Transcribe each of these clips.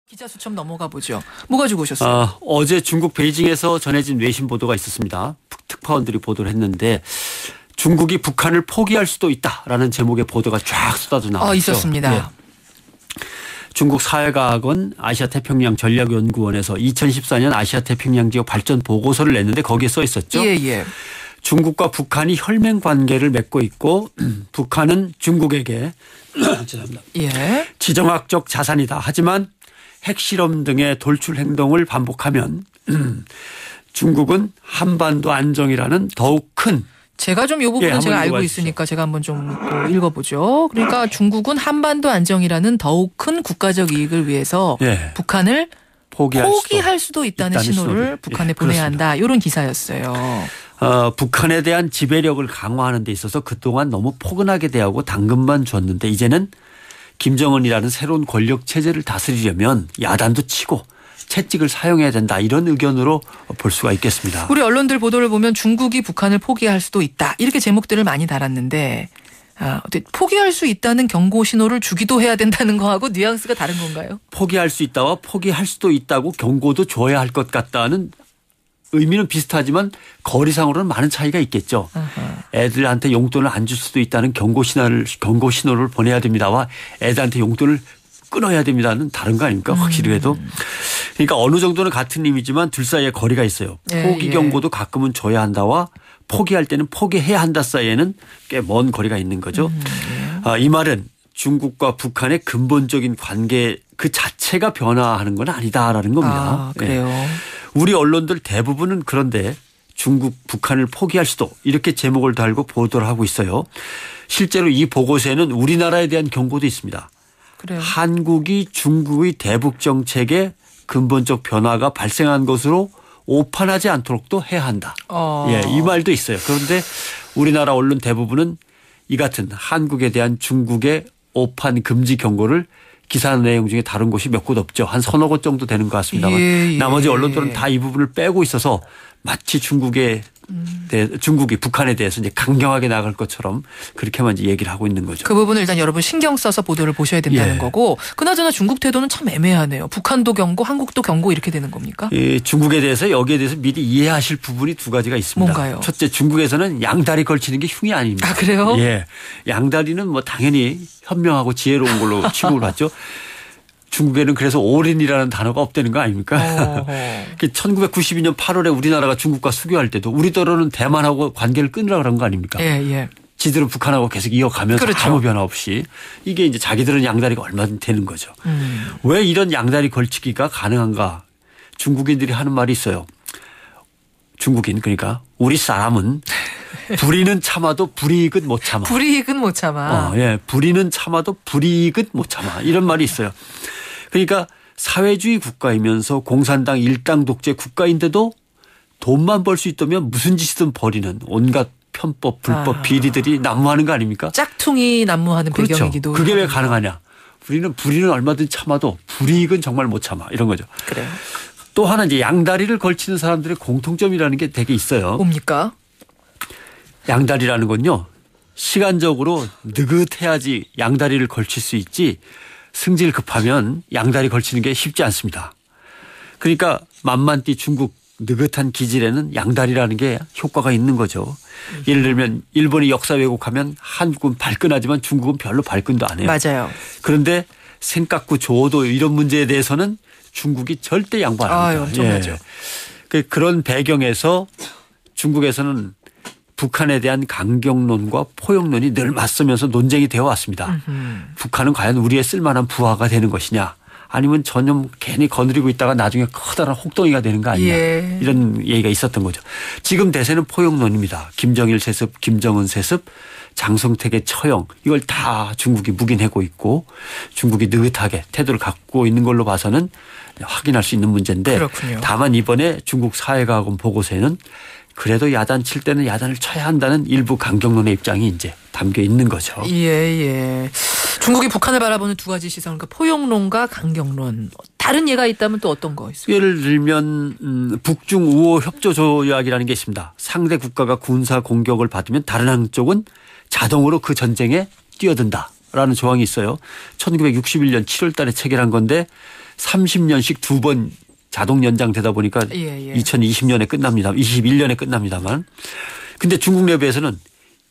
기자 수첩 넘어가 보죠. 뭐 가지고 오셨어요? 어제 중국 베이징에서 전해진 외신 보도가 있었습니다. 특파원들이 보도를 했는데 중국이 북한을 포기할 수도 있다라는 제목의 보도가 쫙 쏟아져 나왔죠. 있었습니다. 네. 중국 사회과학원 아시아태평양 전략연구원에서 2014년 아시아태평양 지역 발전 보고서를 냈는데 거기에 써 있었죠. 예. 중국과 북한이 혈맹 관계를 맺고 있고 북한은 중국에게 죄송합니다. 지정학적 자산이다. 하지만 핵실험 등의 돌출 행동을 반복하면 중국은 한반도 안정이라는 더욱 큰 제가 좀 이 부분은 제가 알고 있으니까 제가 한번 좀 읽어보죠. 그러니까 중국은 한반도 안정이라는 더욱 큰 국가적 이익을 위해서 북한을 포기할 수도 있다는 신호를 북한에 보내야 한다. 이런 기사였어요. 북한에 대한 지배력을 강화하는 데 있어서 그동안 너무 포근하게 대하고 당근만 줬는데 이제는 김정은이라는 새로운 권력 체제를 다스리려면 야단도 치고 채찍을 사용해야 된다. 이런 의견으로 볼 수가 있겠습니다. 우리 언론들 보도를 보면 중국이 북한을 포기할 수도 있다. 이렇게 제목들을 많이 달았는데 포기할 수 있다는 경고 신호를 주기도 해야 된다는 거하고 뉘앙스가 다른 건가요? 포기할 수 있다와 포기할 수도 있다고 경고도 줘야 할 것 같다는 의미는 비슷하지만 거리상으로는 많은 차이가 있겠죠. 애들한테 용돈을 안 줄 수도 있다는 경고 신호를 보내야 됩니다와 애들한테 용돈을 끊어야 됩니다는 다른 거 아닙니까? 확실히 해도. 그러니까 어느 정도는 같은 의미지만 둘 사이에 거리가 있어요. 포기 경고도 가끔은 줘야 한다와 포기할 때는 포기해야 한다 사이에는 꽤 먼 거리가 있는 거죠. 이 말은 중국과 북한의 근본적인 관계 그 자체가 변화하는 건 아니다라는 겁니다. 그래요. 우리 언론들 대부분은 그런데 중국, 북한을 포기할 수도 이렇게 제목을 달고 보도를 하고 있어요. 실제로 이 보고서에는 우리나라에 대한 경고도 있습니다. 그래요. 한국이 중국의 대북 정책에 근본적 변화가 발생한 것으로 오판하지 않도록도 해야 한다. 이 말도 있어요. 그런데 우리나라 언론 대부분은 이 같은 한국에 대한 중국의 오판 금지 경고를 기사 내용 중에 다른 곳이 몇 곳 없죠. 한 서너 곳 정도 되는 것 같습니다만 나머지 언론들은 다 이 부분을 빼고 있어서 마치 중국이 북한에 대해서 이제 강경하게 나갈 것처럼 그렇게만 이제 얘기를 하고 있는 거죠. 그 부분을 일단 여러분 신경 써서 보도를 보셔야 된다는 거고 그나저나 중국 태도는 참 애매하네요. 북한도 경고, 한국도 경고 이렇게 되는 겁니까? 중국에 대해서 여기에 대해서 미리 이해하실 부분이 두 가지가 있습니다. 뭔가요? 첫째, 중국에서는 양다리 걸치는 게 흉이 아닙니다. 그래요? 양다리는 뭐 당연히 현명하고 지혜로운 걸로 취급을 받죠. 중국에는 그래서 올인이라는 단어가 없다는 거 아닙니까? 1992년 8월에 우리나라가 중국과 수교할 때도 우리더러는 대만하고 관계를 끊으라고 그런 거 아닙니까? 지들은 북한하고 계속 이어가면서 아무 변화 없이 이게 이제 자기들은 양다리가 얼마든지 되는 거죠. 왜 이런 양다리 걸치기가 가능한가? 중국인들이 하는 말이 있어요. 중국인 그러니까 우리 사람은 불의는 참아도 불이익은 못 참아. 불이익은 못 참아. 불의는 참아도 불이익은 못 참아. 이런 말이 있어요. 그러니까 사회주의 국가이면서 공산당 일당 독재 국가인데도 돈만 벌 수 있다면 무슨 짓이든 벌이는 온갖 편법, 불법, 비리들이 난무하는 거 아닙니까? 짝퉁이 난무하는 배경이기도. 그게 왜 가능하냐. 우리는 불의는 얼마든지 참아도 불이익은 정말 못 참아. 이런 거죠. 그래요. 또 하나 이제 양다리를 걸치는 사람들의 공통점이라는 게 되게 있어요. 뭡니까? 양다리라는 건요. 시간적으로 느긋해야지 양다리를 걸칠 수 있지 승질 급하면 양다리 걸치는 게 쉽지 않습니다. 그러니까 만만띠 중국 느긋한 기질에는 양다리라는 게 효과가 있는 거죠. 예를 들면 일본이 역사 왜곡하면 한국은 발끈하지만 중국은 별로 발끈도 안 해요. 맞아요. 그런데 생각구 조어도 이런 문제에 대해서는 중국이 절대 양보 안 합니다. 엄청나죠. 그런 배경에서 중국에서는 북한에 대한 강경론과 포용론이 늘 맞서면서 논쟁이 되어 왔습니다. 북한은 과연 우리의 쓸만한 부하가 되는 것이냐 아니면 전혀 괜히 거느리고 있다가 나중에 커다란 혹덩이가 되는 거 아니냐 이런 얘기가 있었던 거죠. 지금 대세는 포용론입니다. 김정일 세습, 김정은 세습, 장성택의 처형 이걸 다 중국이 묵인하고 있고 중국이 느긋하게 태도를 갖고 있는 걸로 봐서는 확인할 수 있는 문제인데 그렇군요. 다만 이번에 중국 사회과학원 보고서에는 그래도 야단 칠 때는 야단을 쳐야 한다는 일부 강경론의 입장이 이제 담겨 있는 거죠. 중국이 북한을 바라보는 두 가지 시선, 그러니까 포용론과 강경론. 다른 예가 있다면 또 어떤 거 있어요? 예를 들면 북중 우호 협조 조약이라는 게 있습니다. 상대 국가가 군사 공격을 받으면 다른 한쪽은 자동으로 그 전쟁에 뛰어든다라는 조항이 있어요. 1961년 7월 달에 체결한 건데 30년씩 2번 자동 연장되다 보니까 2020년에 끝납니다. 21년에 끝납니다만. 근데 중국 내부에서는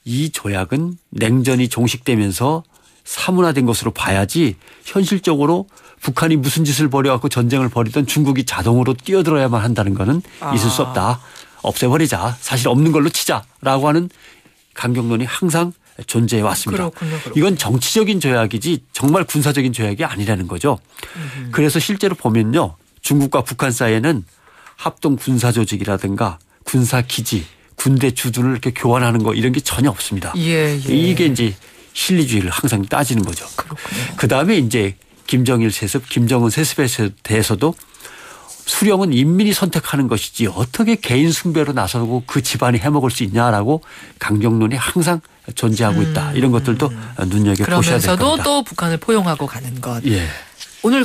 이 조약은 냉전이 종식되면서 사문화된 것으로 봐야지 현실적으로 북한이 무슨 짓을 벌여갖고 전쟁을 벌이던 중국이 자동으로 뛰어들어야만 한다는 거는 있을 수 없다. 없애버리자. 사실 없는 걸로 치자라고 하는 강경론이 항상 존재해 왔습니다. 그렇군요. 이건 정치적인 조약이지 정말 군사적인 조약이 아니라는 거죠. 그래서 실제로 보면요. 중국과 북한 사이에는 합동 군사조직이라든가 군사기지, 군대 주둔을 이렇게 교환하는 거 이런 게 전혀 없습니다. 이게 이제 실리주의를 항상 따지는 거죠. 그다음에 이제 김정일 세습, 김정은 세습에 대해서도 수령은 인민이 선택하는 것이지 어떻게 개인 숭배로 나서고 그 집안이 해먹을 수 있냐라고 강경론이 항상 존재하고 있다. 이런 것들도 눈여겨보셔야 될 겁니다. 그러면서도 또 북한을 포용하고 가는 것. 오늘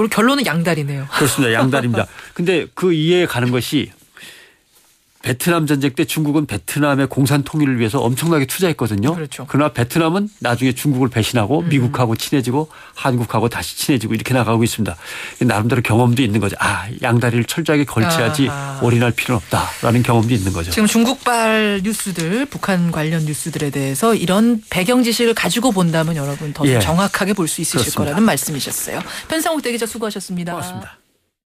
결론은 양다리네요. 그렇습니다. 양다리입니다. 근데 그 이해에 가는 것이 베트남 전쟁 때 중국은 베트남의 공산 통일을 위해서 엄청나게 투자했거든요. 그렇죠. 그러나 베트남은 나중에 중국을 배신하고 미국하고 친해지고 한국하고 다시 친해지고 이렇게 나가고 있습니다. 나름대로 경험도 있는 거죠. 양다리를 철저하게 걸쳐야지 올인할 필요는 없다라는 경험도 있는 거죠. 지금 중국발 뉴스들, 북한 관련 뉴스들에 대해서 이런 배경 지식을 가지고 본다면 여러분 더 정확하게 볼 수 있으실 거라는 말씀이셨어요. 편성욱 대기자 수고하셨습니다. 고맙습니다.